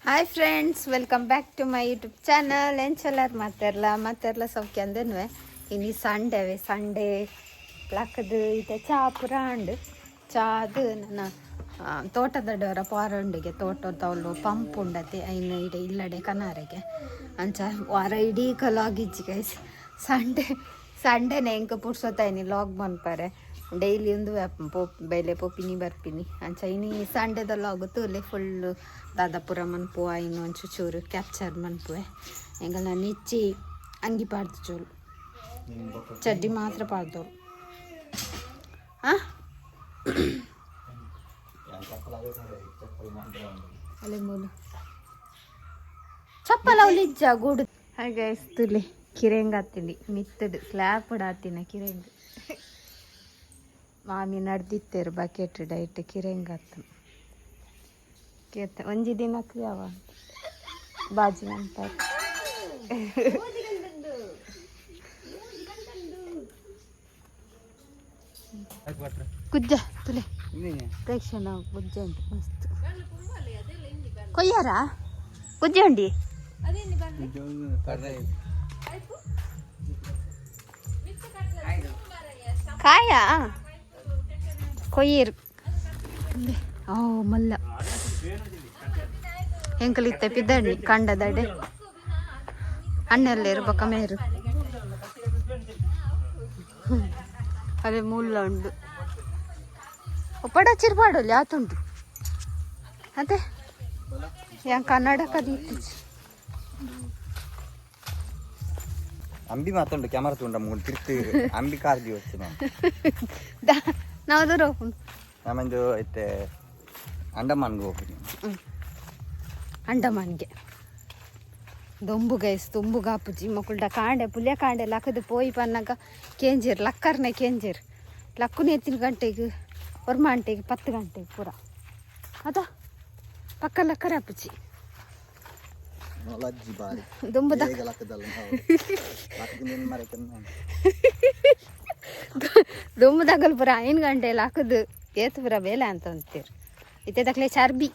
Hi friends, welcome back to my YouTube channel. ಎಂಚೆಲ್ಲರು ಮಾತಾಡ್ಲ ಸೌಖ್ಯ ಅಂದನ್ವೆ ಇನ್ನು ಸಂಡೇ ಲಕ್ಕದು ಇದೆ ಚಾ ಪುರ ಉಂಡು. ಚಾದು ನನ್ನ ತೋಟದಡವರ ಪಾರಂಡಿಗೆ ತೋಟ ತವಲು ಪಂಪ್ ಉಂಡತೆ ಐನು ಇಡೆ ಇಲ್ಲಡೆ ಕನಾರೆಗೆ ಅಂಚ ವಾರ ಇಡೀ ಕಲಾಗಿಜ್ಜಿ ಗೈಸ್. ಸಂಡೇನೆ ಎಂಕ ಪುಡ್ಸೋತಾಯಿನಿ ಲಾಗ್ ಮನ್ಪರೆ ಡೈಲಿ ಒಂದು ಬೇಲೆ ಪೋಪಿನಿ ಬರ್ಪಿನಿ ಅಂಚ ಇನಿ ಸಂಡೇದ ಲಾಗ್ ತೂಲೆ ಫುಲ್ಲು ದಾದಾಪುರ ಮನ್ಪುವ ಇನ್ನು ಒಂಚು ಚೂರು ಕ್ಯಾಪ್ಚರ್ ಮನ್ಪುವೆ ಎಂಗಲ್ ನಾನು ಇಚ್ಚಿ ಅಂಗಿ ಪಾಡ್ದು ಚೂರು ಚಡ್ಡಿ ಮಾತ್ರ ಪಾಡ್ದವ್ರು. ಅಲ್ಲೇ ಮೂಲು ಚಪ್ಪಲ ಅವಲಿಜ್ಜ ಗೂಡು ಹಾಗೆ ತುಲಿ ಕಿರೆಂಗ್ ಹತ್ತೀನಿ ಮಿತ್ತದು ಸ್ಲ್ಯಾಪ್ ಆತಿನ ಕಿರೆಂಗ್ ಮಾಮಿ ನಡೆದಿತ್ತೇರು ಬಕೆಟ್ ಡೈಟ್ ಕಿರೆಂಗ್ ಹತ್ತು ಕೇತ ಒಂಜಿ ದಿನಕ್ಕೆ ಯಾವ ಬಾಜಿ ಅಂತ ಕುಜ್ಜ ತುಲೆ ಪ್ರೇಕ್ಷಣ ಗುಜ್ಜ ಉಂಟು ಮಸ್ತ್ ಕೊಯ್ಯಾರ ಗುಜ್ಜ ಉಂಡಿ ಕಾಯ ಕೊಯ್ಯರು ಓ ಮಲ್ಲ ಹೆಂಕಲಿತ್ತೆ ಪಿದ್ದಣ್ಣಿ ಕಂಡದಡೆ ಅಣ್ಣೆಲ್ಲೇರು ಬೊಕ್ಕ ಮೇರು ಅದೇ ಮುಲ್ಲ ಉಂಡು ಒಪ್ಪಡ ಚಿರ್ಪಾಡಲ್ಲಿ ಆತುಂಟು ಅದೇ ಯಾನ್ ಕನ್ನಡಕದ ಇತ್ತೀಚೆ ಅಂಬಿ ಮಾತುಂಡು ಕ್ಯಾಮರಾ ತುಂಡ ಮೂರು ತಿರ್ತಿ ಅಂಬಿ ಕಾರ್ದಿ ವಸ್ತು ನಾವು ದೂರ ಹೋಗ್ನು ನಮ್ಮಂದು ಐತೆ ಅಂಡಮಾನ್ಗೆ ಹೋಗ್ತೀನಿ ಅಂಡಮಾನ್ಗೆ ದೊಂಬು ಗೈಸ್ ತುಂಬು ಗಾಪುಜಿ ಮಕ್ಕಳ ಕಾಂಡೆ ಪುಲ್ಯ ಕಾಂಡೆ ಲಕ್ಕದು ಪೋಯಿ ಪನ್ನಾಗ ಕೇಂಜೀರ್ ಲಕ್ಕರ್ನೆ ಕೇಂಜೀರ್ ಲಕ್ಕುನ ಎತ್ತಿನ ಗಂಟೆಗೆ ಒರ್ಮಾಂಟೆಗೆ 10 ಗಂಟೆಗೆ ಪೂರ ಅದ ಪಕ್ಕ ಲಕ್ಕರ ಅಪ್ಪುಜಿ ದುಂಬು ದುಂಬುದಾಗಲ್ ಪುರ 5 ಗಂಟೆ ಹಾಕದು ಏತು ಪುರ ಬೇಲೆ ಅಂತ ಅಂತೀರು ಇತ್ತೆ ತಕ್ಲೆ ಚರ್ಬಿ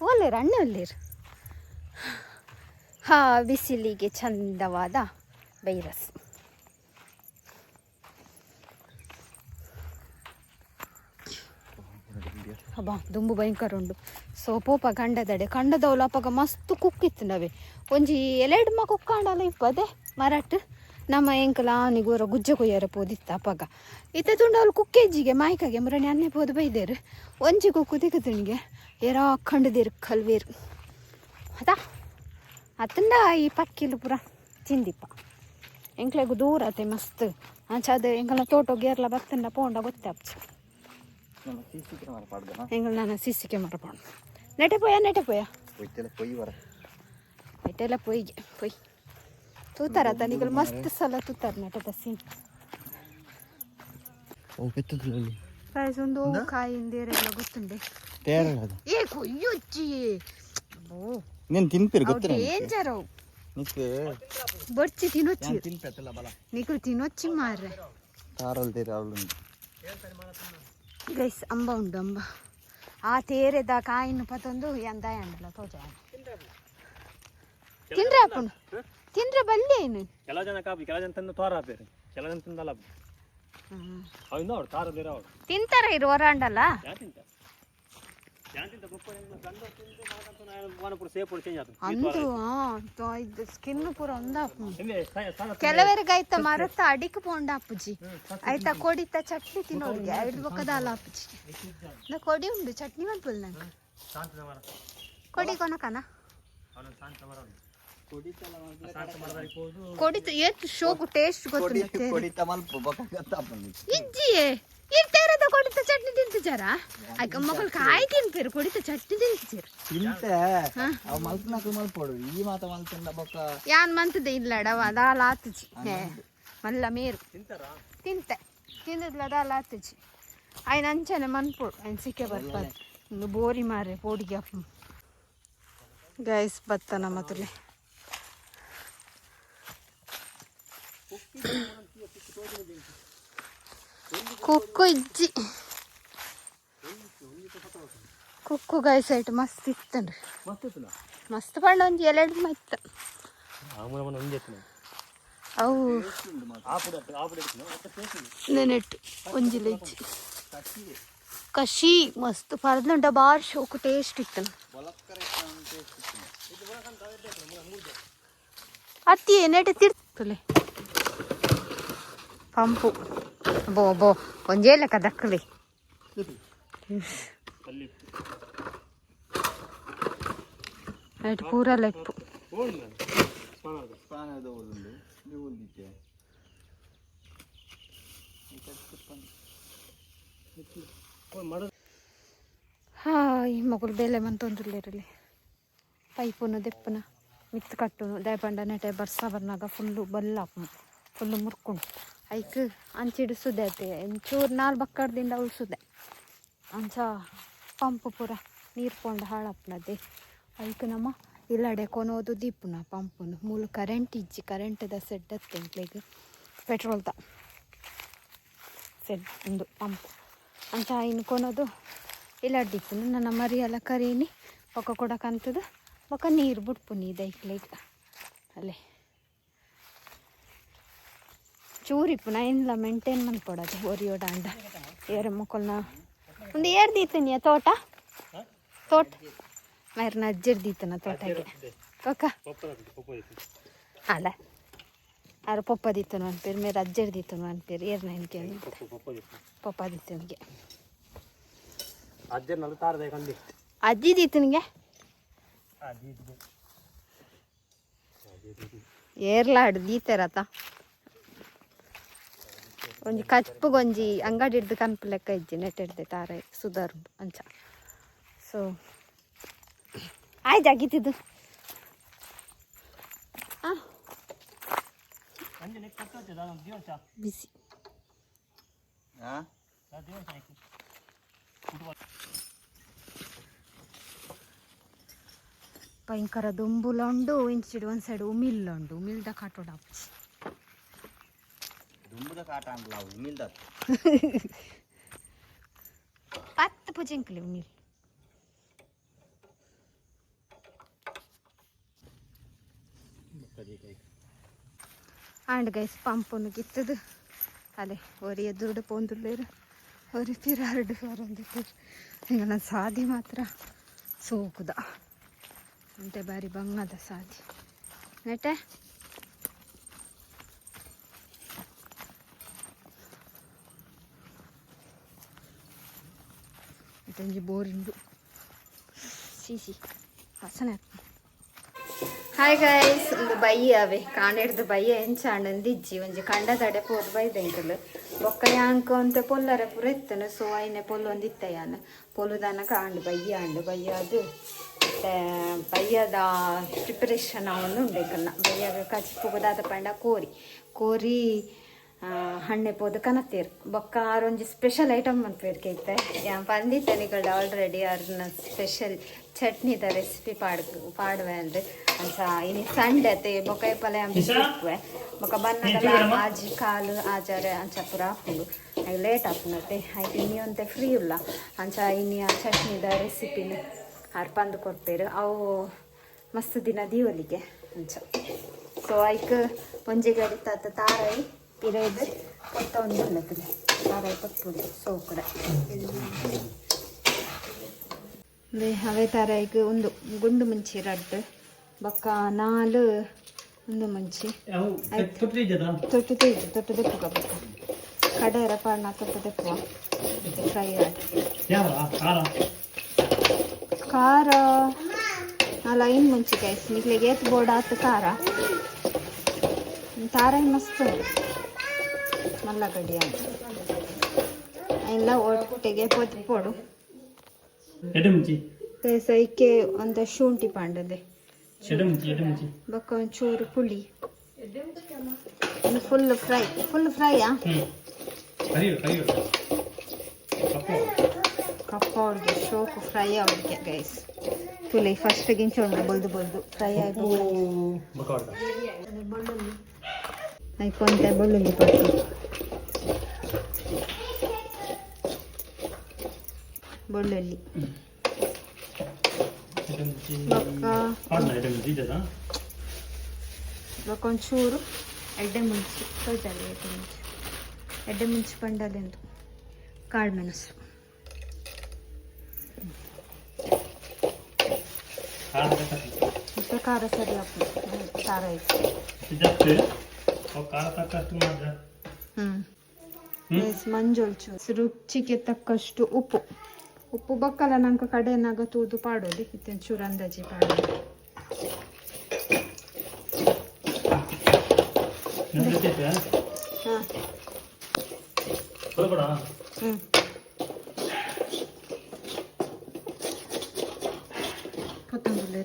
ಒಳ್ಳೇರು ಅಣ್ಣೆ ಒಳ್ಳೇರು. ಬಿಸಿಲಿಗೆ ಚಂದವಾದ ಬೈರಸ್ ಹಬ್ಬ ದುಂಬು ಭಯಂಕರ ಉಂಡು. ಸೋಪೋಪ ಕಂಡದವಳು ಅಪ್ಪಗ ಮಸ್ತ್ ಕುಕ್ಕಿತ್ತು ನವೆ ಒಂಜಿ ಎಲೆಡ್ ಕುಕ್ಕಾಂಡಲ್ಲ ಇಪ್ಪದೆ ಮರಟ್ ನಮ್ಮ ಎಂಕಲ ಆನಿಗೋರ ಗುಜ್ಜೆ ಕೊಯ್ಯರ ಪೋದಿತ್ತ ಅಪ್ಪಗ ಇತ್ತೆ ತುಂಡವಳು ಕುಕ್ಕೆಜ್ಜಿಗೆ ಮಾಯ್ಕಾಗೆ ಮುರಣಿ ಅನ್ನೆ ಪೋದು ಬೈದೇರು ಒಂಜಿ ಕುಕ್ಕು ತಿಕ್ಕತಿನಿಗೆ ಏರಾ ಕಂಡದೇರು ಕಲ್ವೇರು ಅದಾ ಅತ್ತಂಡ ಈ ಪಕ್ಕಿಲು ಪುರ ತಿಂದಿಪ್ಪ ಎಂಕ್ಲೆಗು ದೂರ ಆತೆ ಮಸ್ತ್ ಅಂಚದು ಎಂಕಲ ತೋಟ ಗೇರ್ಲ ಬತ್ತಂಡ ಪೋಂಡ ಗೊತ್ತೇ ಅಪ್ಚ ಎಂಗಳು ನಾನು ಸಿಸಿಕೆ ಮರಪೋಣ ನೆಟೆ ಪೋಯ ನೆಟೆಲ್ಲ ಪೊಯ್ ತೂತಾರ ತನಿಗಳು ಮಸ್ತ್ ಸಲ ತೂತಾರ ನೆಟದ ಸೀನ್ ಪ್ರೈಸ್ ಒಂದು ಕಾಯಿಂದೇರೆಲ್ಲ ಗೊತ್ತುಂಡೆ ಏ ಕೊಯ್ಯೊಚ್ಚಿ నేను తినిపిరు గుర్తు డేంజర్ బొచ్చి తినొచ్చి నీకు తినొచ్చి మారే తారలు తీరాలు ಗೈಸ್ ಅಂಬ ಉಂಡು ಅಂಬ ಆ ತೇರೆದ ಕಾಯಿನ ಪತ್ತೊಂದು ಎಂದಾಯ ಅಂಡಲ್ಲ ತೋಜ ತಿನ್ರೆ ಅಪ್ಪನು ತಿನ್ರೆ ಬಲ್ಲಿ ಏನು ಕೆಲ ಜನ ಕಾಪಿ ಕೆಲ ಜನ ತಂದು ತೋರ ಹಾಪೇರು ಕೆಲ ಜನ ತಿಂದಲ್ಲ ಅವಿಂದ ಅವ್ರು ತಾರ ಬೇರೆ ಅವ್ರು ತಿಂತಾರೆ ಇರು ಹೊರ ಅಂಡಲ್ಲ ಅಂದು ಸ್ಕಿನ್ ಪೂರ ಒಂದ ಕೆಲವರಿಗೆ ಆಯ್ತ ಮರತ್ತ ಅಡಿಕ್ ಪೋಂಡ ಅಪ್ಪುಜಿ ಆಯ್ತಾ ಕೊಡಿತ ಚಟ್ನಿ ತಿನ್ನೋರಿಗೆ 2 ಬೊಕ್ಕದ ಅಲ್ಲ ಅಪ್ಪುಜಿ ನಾ ಕೊಡಿ ಉಂಡು ಚಟ್ನಿ ಮಲ್ಪುಲ್ ನಂಗೆ ಕೊಡಿ ಕೊನಕನ ಕೊಡಿತ ಏತ್ ಶೋಕು ಟೇಸ್ಟ್ ಗೊತ್ತು ಇಜ್ಜಿಯೇ ಇರ್ತೇರದ ಕೊಡಿತ ಚಟ್ನಿ ತಿಂತಿಚಾರ ಆಯ್ಕ ಮಕ್ಕಳು ಕಾಯಿ ತಿನ್ಪೇರು ಕೊಡಿತ ಚಟ್ನಿ ತಿಂತಿಚಾರ ಯಾನ್ ಮಂತದೆ ಇಲ್ಲಡವ ದಾಲ ಆತುಜಿ ಮಲ್ಲ ಮೇರು ತಿಂತೆ ತಿಂದದ್ಲ ದಾಲ ಆತುಜಿ ಆಯ್ನ ಅಂಚನೆ ಮನ್ಪೋಡು ಆಯ್ನ ಸಿಕ್ಕೆ ಬರ್ಪಾದ ಒಂದು ಬೋರಿ ಮಾರೆ ಪೋಡಿಗೆ ಅಪ್ಪ ಗೈಸ್ ಬತ್ತ ನಮ್ಮ ತುಲೆ ಕುಕ್ಕು ಇಜ್ಜಿ ಕುಕ್ಕು ಗಾಯ್ಸೈಟ್ ಮಸ್ತ್ ಇತ್ತನ್ರಿ. ಮಸ್ತ್ ಇತ್ತು ಮಸ್ತ್ ಪಂಡ ಒಂಜಿ ಎರಡು ಇತ್ತ ಒಂದೇ ಇತ್ತು ಅವು ಆಪುಡೆ ನೆನೆಟ್ಟು ಒಂಜಿಲ ಇಜ್ಜಿ ಕಷಿ ಮಸ್ತ್ ಪರ್ದಂಡ ಬಾರಿ ಶೋಕು ಟೇಸ್ಟ್ ಇತ್ತು. ಅತ್ತಿ ನೆಟ್ಟು ತಿರ್ತಲೆ ಪಂಪು ಬೋ ಬೋ ಒಂಜೇ ಲೆಕ್ಕ ದಕ್ಕಲಿ ಪೂರ ಲೆಪ್ಪು ಹಾಯ್ ಮಗುಲು ಬೇಲೆ ಮಂತೊಂದುಲ್ಲೇರಲ್ಲಿ ಪೈಪುನು ದೆಪ್ಪುನ ಮಿತ್ತು ಕಟ್ಟುನು ದಯಪಂಡ ನೆಟೆ ಬರ್ಸ ಬರ್ನಾಗ ಫುಲ್ಲು ಬಲ್ಲಾಪುನು ಫುಲ್ಲು ಮುರ್ಕುಂಡು ಐಕ್ ಅಂಚಿಡು ಸುದೆ ಐತೆ ಒಂಚೂರು ನಾಲ್ ಬಕ್ಕಡ್ದಿಂದ ಉಳ್ಸುದೆ ಅಂಚ ಪಂಪು ಪೂರ ನೀರು ಪೋಂಡ ಹಾಳಪ್ಪನದೆ ಐಕ್ ನಮ್ಮ ಇಲ್ಲಡೆ ಕೊನೋದು ದೀಪುನ ಪಂಪುನು ಮೂಲು ಕರೆಂಟ್ ಇಜ್ಜಿ ಕರೆಂಟ್ದ ಸೆಡ್ ಹತ್ತೆಂಕ್ಲೆಗ್ ಪೆಟ್ರೋಲ್ ದ ಸೆಡ್ ಒಂದು ಪಂಪ್ ಅಂಚ ಇನ್ನು ಕೊನೋದು ಇಲ್ಲಡ್ ದೀಪುನು ನನ್ನ ಮರಿ ಎಲ್ಲ ಕರೀನಿ ಬೊಕ್ಕ ಕೊಡಕಂತದ ಬೊಕ್ಕ ನೀರು ಬಿಡ್ಪುನಿ ಇದೈಕ್ಲೆಗ್ ಅಲ್ಲೇ ಚೂರಿಪ್ಪುನ ಏನಿಲ್ಲ ಮೇಂಟೈನ್ ಮಾಡ್ಕೊಡೋದು ಒರಿಯೋ ಡಾಂಡ ಏರ ಮಕ್ಕಳನ್ನ ಒಂದು ಏರ್ ದೀತನಿಯ ತೋಟ ಮೈರ್ನ ಅಜ್ಜರ್ ದೀತನ ತೋಟಗೆ ಕೊಕ್ಕ ಅಲ್ಲ ಯಾರು ಪಪ್ಪ ದೀತನು ಅನ್ಪೇರು ಮೇರೆ ಅಜ್ಜರ್ ದೀತನು ಅನ್ಪೇರು ಏರ್ನ ಹೆಂಗೆ ಪಪ್ಪ ದೀತನಿಗೆ ಅಜ್ಜಿ ದೀತನಿಗೆ ಏರ್ಲಾಡು ದೀತಾರತ ಒಂಜಿ ಕಚ್ಪುಗೊಂಜಿ ಅಂಗಡಿ ಹಿಡ್ದು ಕನ್ಪು ಲೆಕ್ಕ ಇಜ್ಜಿ ನೆಟ್ ಹಿಡ್ದೆ ತಾರೆ ಸುಧಾರು ಅಂಚ ಸೊ ಆಯ್ತು ಆಗಿತ್ತಿದ್ದು ಬಿಸಿ ಭಯಂಕರ ದುಂಬುಲ ಉಂಡು ಇಂಚಿಡು ಒಂದು ಸೈಡ್ ಉಮಿಲ್ ಉಂಡು ಉಮಿಲ್ದ ಕಾಟೋಡ ಪತ್ತು ಪುಜಿಂಕ್ಲಿ ಉಮಿಲ್ ಆಂಡ್ ಗೈಸ್ ಪಂಪನ್ನು ಕಿತ್ತದು ಅದೇ ಒರಿ ಎದುರುಡು ಪೋಂದುಳ್ಳೇರು ಒರಿ ಪಿರಾರ್ಡು ಹೊರೊಂದಿತ್ತು ಈಗ ನನ್ನ ಸಾದಿ ಮಾತ್ರ ಸೋಕುದ ಅಂತೆ ಬಾರಿ ಬಂಗದ ಸಾದಿ ನೆಟ್ಟೆ ಇತ್ತೊಂಜಿ ಬೋರಿಂಡು ಸಿಸಿ ವಾಸನೆ ಆಗ್ತದೆ. ಹಾಯ್ ಗೈಸ್ ಒಂದು ಬಯ್ಯ ಅವೆ ಕಾಣಿಡ್ದು ಬಯ್ಯ ಎಂಚಾಂಡಿಜ್ಜಿ ಒಂಜಿ ಕಂಡ ತಡೆ ಪೋದು ಬೈದೆಂಕಲು ಬೊಕ್ಕ ಯಾಂಕ ಅಂತ ಪೊಲ್ಲರೆ ಪೂರ ಇತ್ತನು ಸೊ ಐನೆ ಪೊಲ್ಲು ಒಂದು ಇತ್ತಯ್ಯಾನ ಪೊಲ್ಲುದಾನ ಕಾಂಡು ಬಯ್ಯ ಅದು ಬಯ್ಯದ ಪ್ರಿಪರೇಷನ್ ಅವನು ಉಂಡೆಕನ್ನ ಬಯ್ಯಾಗ ಕಚ್ಪುಗದಾದ ಪಂಡ ಕೋರಿ ಹಣ್ಣೆ ಪೋದು ಕನತ್ತೇರು ಬೊಕ್ಕ ಆರೊಂಜಿ ಸ್ಪೆಷಲ್ ಐಟಮ್ ಅನ್ಪೇರ್ಕೆ ಇತ್ತೆ ಯಾನ್ ಬಂದಿತ್ತೆ ನಿಗಳ್ದು ಆಲ್ರೆಡಿ ಅವ್ರನ್ನ ಸ್ಪೆಷಲ್ ಚಟ್ನಿದ ರೆಸಿಪಿ ಪಾಡುವೆ ಅಂದರೆ ಅಂಚ ಇನಿ ಸಂಡೆ ಅತ್ತೆ ಬೊಕ್ಕ ಪಲ್ಯ ಅಂಬಿಸುವೆ ಬೊಕ್ಕ ಬನ್ನಗಲ ಆಜಿ ಕಾಲು ಆಜಾರೆ ಅಂಚ ಪೂರ ಹಾಕುದು ಲೇಟ್ ಹಾಕುನತ್ತೆ ಆಯ್ತು ಇನಿ ಒಂತೆ ಫ್ರೀ ಇಲ್ಲ ಅಂಚ ಇನಿ ಆ ಚಟ್ನಿದ ರೆಸಿಪಿನ ಆರು ಪಂದು ಕೊಡ್ಪೇರು ಅವು ಮಸ್ತ್ ದಿನ ದೀವಲಿಗೆ ಅಂಚ ಸೊ ಐಕ್ ಒಂಜಿ ಗಡಿ ತಾತ ತಾರಾಯಿ ಪಿರೇದು ಕೊತ್ತ ಒಂದು ಉಳ್ಳತ್ತದೆ ತಾರಾಯಿ ಪಪ್ಪುಡಿ ಸೋಕುಡ ಅವೇ ತಾರಾಯಿಗೆ ಒಂದು ಗುಂಡು ಮುಂಚಿ ರಡ್ಡು ಬೊಕ್ಕ ನಾಲು ಒಂದು ಮುಂಚಿ ತೊಟ್ಟು ತೆಪ್ಪುಗ ಬೊಕ್ಕ ಕಡೇರ ಪಾಡ್ನ ತೊಟ್ಟು ತೆಪ್ಪುವ ಫ್ರೈ ಆಡಿ ಖಾರ ಅಲ್ಲ ಇನ್ನು ಮುಂಚೆ ಗೈಸ್ ನಿಕ್ಲಿಗೆ ಏತ್ ಬೋರ್ಡ್ ಆತು ಖಾರ ತಾರಾಯಿ ಮಸ್ತ್ ಮಲ್ಲಗಡ್ಡಿ ಅಂತ ಎಲ್ಲ ಒಟ್ಟಿಗೆ ಪೊಡು ಸೈಕೆ ಒಂದು ಶುಂಠಿ ಪಾಂಡದೆ ಬೊಕ್ಕ ಒಂಚೂರು ಪುಳಿ ಫುಲ್ ಫ್ರೈಯಾ ಕಪ್ಪ ಅವ್ರಿಗೆ ಶೋಕು ಫ್ರೈ ಅವ್ರಿಗೆ ಗೈಸ್ ತುಳಿ ಫಸ್ಟ್ ಗಿಂಚೊಂಡು ಬೊಲ್ದು ಫ್ರೈ ಆಗಿ ಬೆಳ್ಳುಳ್ಳಿ ಐಕೊಂತೆ ಬೆಳ್ಳುಳ್ಳಿ ಪಟ್ಟು ಬೆಳ್ಳುಳ್ಳಿ ಒಂಚೂರು ಎಡ್ಡೆ ಮುಂಚಿ ತೊಯ್ತಾರೆ ಎಡ್ಡೆ ಮುಂಚಿ ಪಂಡಲೆಂದು ಕಾಳು ಮೆಣಸು ಮತ್ತೆ ಖಾರ ಸರಿ ಆಗ್ತದೆ ಖಾರ ಐತೆ ಮಂಜೋಲ್ ಚೂರು ರುಚಿಗೆ ತಕ್ಕಷ್ಟು ಉಪ್ಪು ಬಕ್ಕಲ ನಂಗೆ ಕಡೆನಾಗ ತೂದು ಪಾಡೋದು ಇತ್ತೇನು ಚೂರು ಅಂದಾಜಿ ಪಾಡೋದು ಕೊತ್ತಂಬರಿ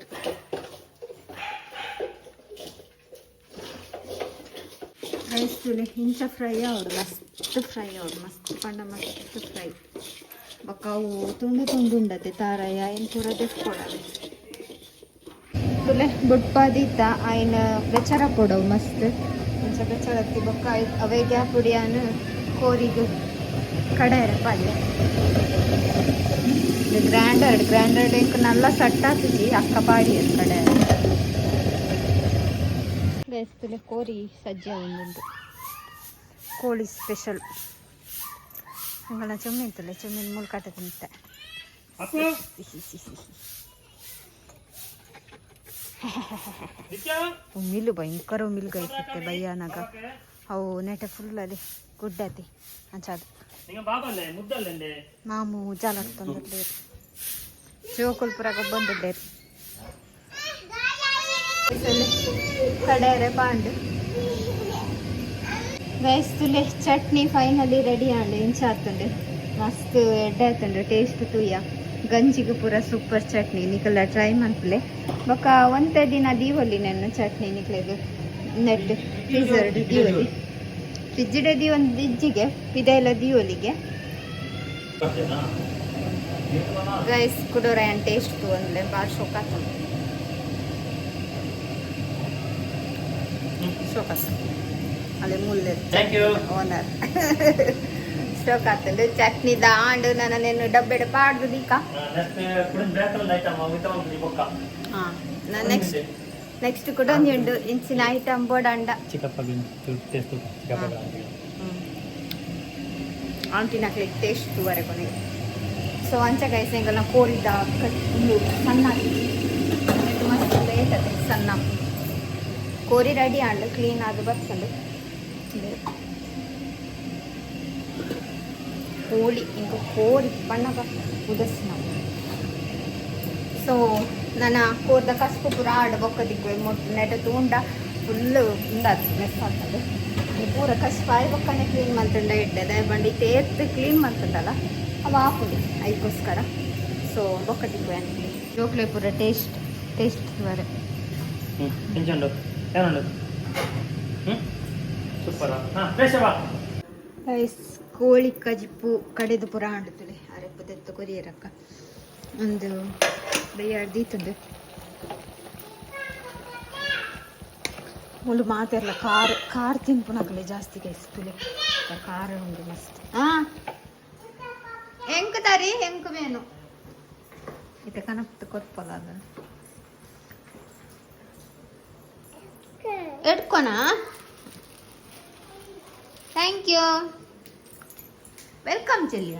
ರೈಸ್ ಇಂಚ ಫ್ರೈ ಅವಡು ಮಸ್ತ್ ಪಂಡ ಮಸ್ತ್ ಫ್ರೈ ಬೊಕ್ಕ ಅವು ತುಂಡು ಉಂಡತೆ ತಾರಾಯ ಏನು ಪೂರ ತೆಸ್ಕೊಡವೆ ತುಲೆ ಬುಡ್ಪಾದಿತ್ತ ಆಯ್ನ ಬೆಚ್ಚರ ಕೊಡವು ಮಸ್ತ್ ಇಂಚ ಬೆಚ್ಚರತ್ತಿ ಬೊಕ್ಕ ಅವೇ ಗ್ಯಾಪ್ ಪುಡಿಯಾನು ಕೋರಿಗು ಕಡಾಯರ ಪಲ್ಯ ಗ್ರ್ಯಾಂಡರ್ ಇಂಕ ನಲ್ಲ ಸಟ್ಟಾತಿಜಿ ಅಕ್ಕ ಪಾಡಿ ಅದು ಕಡಾಯ ಬೇಸ್ತುಲೆ ಕೋರಿ ಸಜ್ಜೆ ಒಂದೊಂದು ಕೋಳಿ ಸ್ಪೆಷಲ್ ಹಂಗಲ್ಲ ಚೊಮ್ಮಿಂತಲೆ ಚೊಮ್ಮಿನ ಮುಳ್ಕಾಟ ತಿಂತೆ ಮಿಲ್ಲು ಭಯಂಕರ ಮಿಲ್ಗೈತಿತ್ತೆ ಬಯ್ಯನಾಗ ಅವು ನೆಟೆ ಫುಲ್ಲಲ್ಲಿ ಗುಡ್ಡತಿ ಅಂಚಾದು ಮಾಮು ಜಾಲಾಗ್ತಂದಿರ್ಲೇರು ಶಿವಕುಲ್ಪುರಾಗ ಬಂದಿದ್ದೇರು ಕಡೇರೆ ಪಾಂಡು ಬೇಸ್ತುಲೆ ಚಟ್ನಿ ಫೈನಲಿ ರೆಡಿ ಆಂಡು ಇಂಚಾತುಂಡು ಮಸ್ತ್ ಎಡ್ಡೆ ಆತುಂಡು ಟೇಸ್ಟ್ ತೂಯ ಗಂಜಿಗೆ ಪೂರ ಸೂಪರ್ ಚಟ್ನಿ ನಿಕಲ್ಲ ಟ್ರೈ ಮನ್ಪುಲೆ ಬೊಕ್ಕ ಒಂದೇ ದಿನ ದೀವೊಲಿ ನೆನ್ನು ಚಟ್ನಿ ನಿಕ್ಲೆಗ್ ನೆಟ್ ಫ್ರೀಜರ್ಡ್ ದೀವೊಲಿ ಫ್ರಿಜ್ಜಿಡೆ ಒಂದು ಇಜ್ಜಿಗೆ ಪಿದೆಲ್ಲ ದೀವೊಲಿಗೆ ಗೈಸ್ ಕುಡೋರ ಏನು ಟೇಸ್ಟ್ ತೂಂದ್ಲೆ ಭಾಳ ಶೋಕಾತುಂಡು ಶೋಕಾಸ ಅಲ್ಲಿ ಮುಲ್ಲೆ ಓನರ್ ಸ್ಟೋಕ್ ಆಗ್ತದೆ ಚಟ್ನಿ ದಾಂಡು ನಾನು ಡಬ್ಬೆಡೆ ಪಾಡ್ದು ದೀಕ ಹಾಂ ನಾನು ನೆಕ್ಸ್ಟ್ ಕೂಡ ಒಂದು ಇಂಚಿನ ಐಟಮ್ ಬೋಡಂಡ ಆಂಟಿನಾಕ್ಲಿಗೆ ಟೇಸ್ಟ್ ವರೆ ಕೊನೆಗೆ ಸೊ ಅಂಚ ಕೈಸಂಗೆಲ್ಲ ಕೋರಿದ ಸಣ್ಣ ಮಸ್ತ್ ಲೇಟದೆ ಸಣ್ಣ ಕೋರಿ ರೆಡಿ ಆಂಡು ಕ್ಲೀನ್ ಆಗಿ ಬರ್ತಂಡು ಕೋಳಿ ಇಂಕ ಕೋರಿ ಬಣ್ಣಗ ಉದಸ್ನ ಸೊ ನನ್ನ ಕೋರ್ದ ಕಸ್ಪು ಪೂರ ಆಡು ಬೊಕ್ಕದಿಕ್ವೆ ಮೊಟ್ಟು ನೆಟ ತೂಂಡ ಫುಲ್ ಉಂಡದು ಮೆಸ್ ಆಗ್ತದೆ ಪೂರ ಕಸ್ಪಾಯಿ ಬೊಕ್ಕನೆ ಕ್ಲೀನ್ ಮಾಡ್ತಂಡ ಇಡ್ಡದೆ ಬಂದು ತೇರ್ತು ಕ್ಲೀನ್ ಮಾಡ್ತಂಡಲ್ಲ ಅವು ಹಾಕುದು ಅದಕ್ಕೋಸ್ಕರ ಸೊ ಬೊಕ್ಕದಿಕ್ವೆ ಜೋಕ್ಲೆ ಪೂರ ಟೇಸ್ಟ್ ವರೆ ಕೋಳಿ ಕಜಿಪ್ಪು ಕಡೆದು ಪುರ ಹಾಂಡುತ್ತಲೆ ಅರೆಪ್ಪದೆತ್ತು ಕೊರಿಯರಕ್ಕ ಒಂದು ಬೇಯಡ್ದೀತಂದು ಮುಳ್ಳು ಮಾತೆಲ್ಲ ಕಾರ್ ತಿನ್ಪುನಾಗಲೇ ಜಾಸ್ತಿ ಕೈಸ್ತಲೆ ಖಾರ ಉಂಡು ಮಸ್ತ್ ಹೆಂಗ್ ತಾರಿ ಹೆಂಗ್ ಮೇನು ಇತ ಕನಪ್ತು ಕೊತ್ಪಲ್ಲ ಅದ ಎಡ್ಕೊನಾ ಥ್ಯಾಂಕ್ ಯು ವೆಲ್ಕಮ್ ಚೆಲ್ಲಿಯ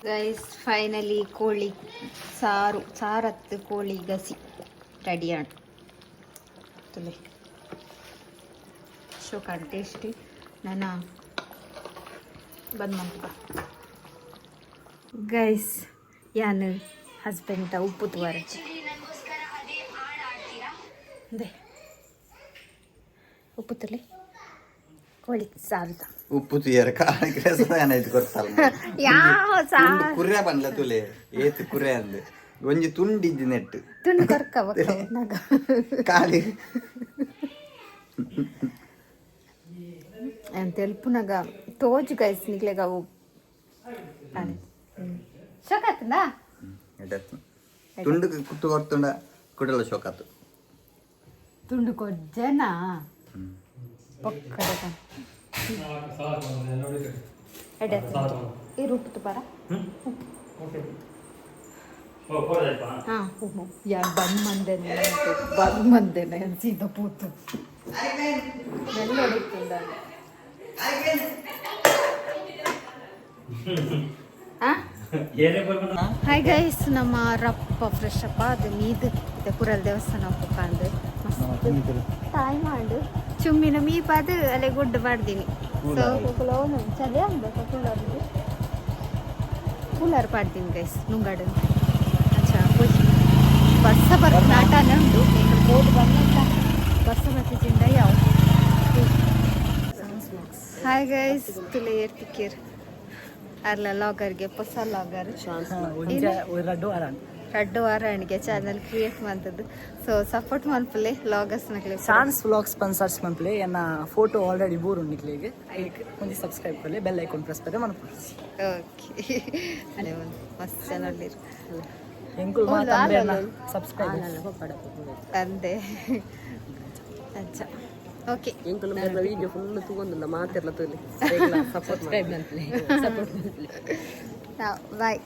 ಗೈಸ್ ಫೈನಲಿ ಕೋಳಿ ಸಾರತ್ತು ಕೋಳಿ ಗಸಿ ರೆಡಿಯಾಣ್ ತುಲೆ ಶೋಕಾಡ್ ಟೇಸ್ಟ್ ನನ್ನ ಬಂದ್ ಮಾಡ್ತ ಗೈಸ್ ಯಾನು ಹಸ್ಬೆಂಡ್ ಉಪ್ಪು ತುವರಚಿ ಉಪ್ಪು ತುಲೆ ಕೋಳಿ ಸಾಲ್ದ ಉಪ್ಪು ತುಯ್ಯರ ಕಾಣಿಕೆ ಗೊತ್ತಲ್ಲ ಯಾವ ಕುರ್ರೆ ಬಂದ್ಲ ತುಲೆ ಏತ್ ಕುರ್ರೆ ಅಂದ್ ಒಂಜಿ ತುಂಡಿದ್ದು ನೆಟ್ಟು ತುಂಡು ಕೊರ್ಕವ ಕಾಲಿ ಅಂತ ಎಲ್ಪುನಾಗ ತೋಜು ಗೈಸ್ ನಿಕ್ಲೆಗ ಅವು ಶೋಕಾತಂದ ತುಂಡು ಕುಟ್ಟು ಕೊರ್ತುಂಡ ಕುಡಲ ಶೋಕಾತು ತುಂಡು ಕೊಜ್ಜನ ಪಕ್ಕದ ಎಡೆ ಈ ರೂಪತ್ತು ಬರ ಹಾಂ ಯಾರು ಬಂದು ಮಂದೇನೆ ಸೀದಾ ಪೂತು ಎಲ್ಲ ಹೊಡಿತಿಂದ ಹಾಯ್ ಗೈಸ್ ನಮ್ಮ ರಪ್ಪ ಫ್ರೆಶ್ ಅಪ್ಪ ಅದು ಮೀದು ಇದೆ ಕುರಲ್ ದೇವಸ್ಥಾನ ಹೋಗ್ಕೊಂಡು ಮಸ್ತ್ ತಾಯಿ ಮಾಡು ಚುಮ್ಮಿನ ಮೀಪಾದು ಅಲ್ಲೇ ಗುಡ್ಡ ಮಾಡ್ದೀನಿ ಸೊ ಹೋಗಲು ಚಳಿ ಆಗ್ಬೇಕು ಕೂಲರ್ ಪಾಡ್ತೀನಿ ಗೈಸ್ ನುಂಗಾಡು ಅಚ್ಚಾ ಬಸ್ಸ ಬರ್ತ ನಾಟನೇ ಉಂಟು ಏನು ಬೋರ್ಡ್ ಬಂದಂತ ಬಸ್ಸ ಬರ್ತಿದ್ದಿಂದ ಯಾವ ಹಾಯ್ ಗೈಸ್ ತುಲೆ ಏರ್ತಿಕ್ಕೇರ್ ಅರ್ಲ ಲಾಗರ್ಗೆ ಹೊಸ ಲಾಗರ್ ರಡ್ಡು ವಾರಾಣಿಗೆ ಚಾನಲ್ ಕ್ರಿಯೇಟ್ ಮಾಡ್ತದ್ದು ಸೊ ಸಪೋರ್ಟ್ ಮನ್ಪಲೆ ಲಾಗರ್ಸ್ ನಕ್ಲೆ ಚಾನ್ಸ್ ವ್ಲಾಗ್ ಸ್ಪಾನ್ಸರ್ಸ್ ಮನ್ಪಲೆ ಎನ್ನ ಫೋಟೋ ಆಲ್ರೆಡಿ ಬೋರ್ ಉಂಡಿಕ್ಲೆಗೆ ಒಂದು ಸಬ್ಸ್ಕ್ರೈಬ್ ಕೊಲೆ ಬೆಲ್ ಐಕಾನ್ ಪ್ರೆಸ್ ಪದೆ ಮನ್ಪಲೆ ಓಕೆ ಅದೇ ಒಂದು ಮಸ್ತ್ ಚಾನಲ್ ಇರು ಎಂಕುಲ್ ಮಾತಾಡ್ಬೇನ ಸಬ್ಸ್ಕ್ರೈಬ್ ಅಂದೆ ಅಚ್ಚಾ ಓಕೆ ಎಂಕುಲ್ ನನ್ನ ವಿಡಿಯೋ ಫುಲ್ ತಗೊಂಡಿಲ್ಲ ಮಾತೆಲ್ಲ ತೊಲಿ ಸಬ್ಸ್ಕ್ರೈಬ್ ಮನ್ಪಲೆ ಸಪೋರ್ಟ್ ಮನ್ಪಲೆ ಬಾಯ್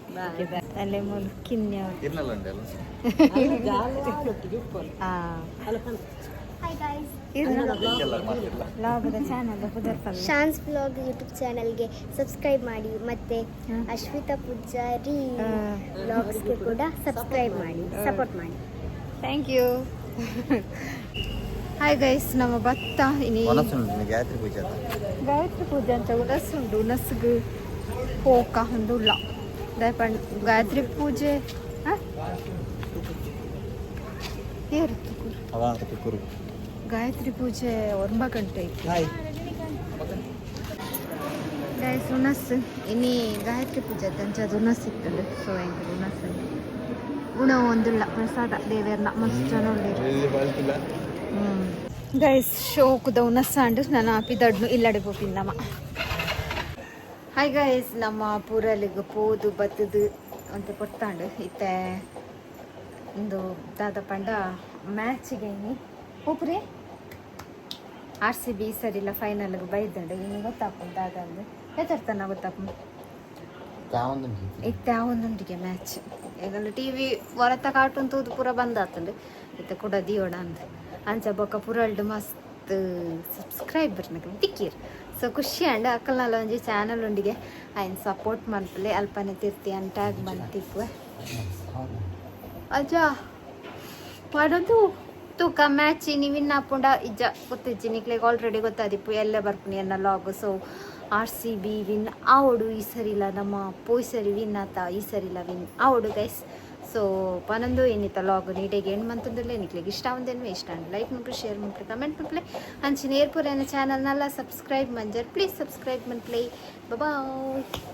ಅಲ್ಲೇ ಮುಲ್ಕಿನ್ಯ ಇರ್ನಲ್ಲ ಉಂಟಲ್ಲ ಲಾಗದ ಚಾನಲ್ ಪುದರ್ಪಲ್ಲ ಶಾನ್ಸ್ ಬ್ಲಾಗ್ ಯೂಟ್ಯೂಬ್ ಚಾನಲ್ಗೆ ಸಬ್ಸ್ಕ್ರೈಬ್ ಮಾಡಿ ಮತ್ತೆ ಅಶ್ವಿತಾ ಪೂಜಾರಿ ಬ್ಲಾಗ್ಸ್ಗೆ ಕೂಡ ಸಬ್ಸ್ಕ್ರೈಬ್ ಮಾಡಿ ಸಪೋರ್ಟ್ ಮಾಡಿ ಥ್ಯಾಂಕ್ ಯು ಹಾಯ್ ಗೈಸ್ ನಮ್ಮ ಭತ್ತ ಗಾಯತ್ರಿ ಪೂಜೆ ಗಾಯತ್ರಿ ಪೂಜೆ ಅಂತ ಉನಸ್ಸುಂಡು ಉನಸ್ಗು ಹೋಕ ಹೊಂದುಲ್ಲ ದಯಪಂಡ್ ಗಾಯತ್ರಿ ಪೂಜೆ ಗಾಯತ್ರಿ ಪೂಜೆ 9 ಗಂಟೆ ಗೈಸ್ ಉನಸ್ ಇನ್ನಿ ಗಾಯತ್ರಿ ಪೂಜೆ ದಂಚದು ಉನಸ್ ಇತ್ತಂಡು ಸೊ ಹೆಂಗೆ ಉನಸ್ ಗುಣ ಒಂದಿಲ್ಲ ಪ್ರಸಾದ ದೇವೇರ್ನ ಮಸ್ತ್ ಜನ ಗೈಸ್ ಶೋಕುದ ಉನಸ್ಸಾಂಡು ನಾನು ಆಪಿದಡ್ನು ಇಲ್ಲಡೆ ಪೋಪಿಂದಮ್ಮ ಹಾಯ್ ಗೈಸ್ ನಮ್ಮ ಪೂರಲ್ಲಿಗೆ ಪೋದು ಬತ್ತದು ಅಂತ ಕೊಡ್ತಾಂಡು ಇತ್ತೆ ಒಂದು ದಾದ ಪಂಡ ಮ್ಯಾಚಿಗೆ ಇನ್ನು ಹೋಗ್ರಿ RCB ಸರಿಲ್ಲ ಫೈನಲ್ಗೆ ಬೈದಂಡು ಇನ್ನು ಗೊತ್ತಾಪು ದಾದ ಅಂದ್ರೆ ಹೆದರ್ತಾನ ಗೊತ್ತಾಪು ಇತ್ತೆ ಒಂದೊಂದಿಗೆ ಮ್ಯಾಚ್ ಈಗಲ್ಲ TV ಹೊರತ ಕಾರ್ಟೂನ್ ತೂದು ಪೂರ ಬಂದಾತಂಡು ಇತ್ತೆ ಕೂಡ ದಿಯೋಡ ಅಂತ ಅಂಚ ಬೊಕ್ಕ ಪೂರಲ್ಡು ಮಸ್ತ್ ಸಬ್ಸ್ಕ್ರೈಬರ್ ತಿಕ್ಕೀರ್ ಸೊ ಖುಷಿ ಅಂಡ್ ಅಕ್ಕಲ್ನಲ್ಲ ಒಂಜಿ ಚಾನಲ್ ಉಂಡಿಗೆ ಆಯ್ನ ಸಪೋರ್ಟ್ ಮನ್ಪಲೆ ಅಲ್ಪನೆ ತಿರ್ತಿ ಅನ್ ಟ್ಯಾಗ್ ಮನ್ತಿಕ್ವೆ ಅಜ್ಜ ಮಾಡೋದು ತೂಕ ಮ್ಯಾಚ್ ನೀ ವಿನ್ ಹಾಕೊಂಡ ಇಜ್ಜ ಗೊತ್ತಿಜ್ಜಿ ನಿಕ್ಲೆಗೆ ಆಲ್ರೆಡಿ ಗೊತ್ತಾದಿಪ್ಪು ಎಲ್ಲೇ ಬರ್ಪುನಿ ಅನ್ನೋ ಲಾಗ್ ಸೊ RCB ವಿನ್ ಆವಡು ಈ ಸರಿಲ್ಲ ನಮ್ಮ ಪೋಯ್ ಸರಿ ವಿನ್ ಆತ ಈ ಸರಿಲ್ಲ ವಿನ್ ಆವಡು ಗೈಸ್ ಸೊ ಪನೊಂದು ಏನಿತ್ತ ಲಾಗ್ ನೀಟಾಗಿ ಏನು ಮಂತಂದಿರಲಿ ನಿಕ್ಲಿಗೆ ಇಷ್ಟ ಒಂದೇನು ಇಷ್ಟ ಅಂಡ್ ಲೈಕ್ ಮಾಡ್ಲಿ ಶೇರ್ ಮಾಡ್ಲಿ ಕಮೆಂಟ್ ಮಾಡ್ಲಿ ಅಂಚಿನ ಏರ್ಪುರ ಚಾನಲ್ನೆಲ್ಲ ಸಬ್ಸ್ಕ್ರೈಬ್ ಮಂಜರ್ ಪ್ಲೀಸ್ ಸಬ್ಸ್ಕ್ರೈಬ್ ಮಾಡ್ಲಿ ಬಾಯ್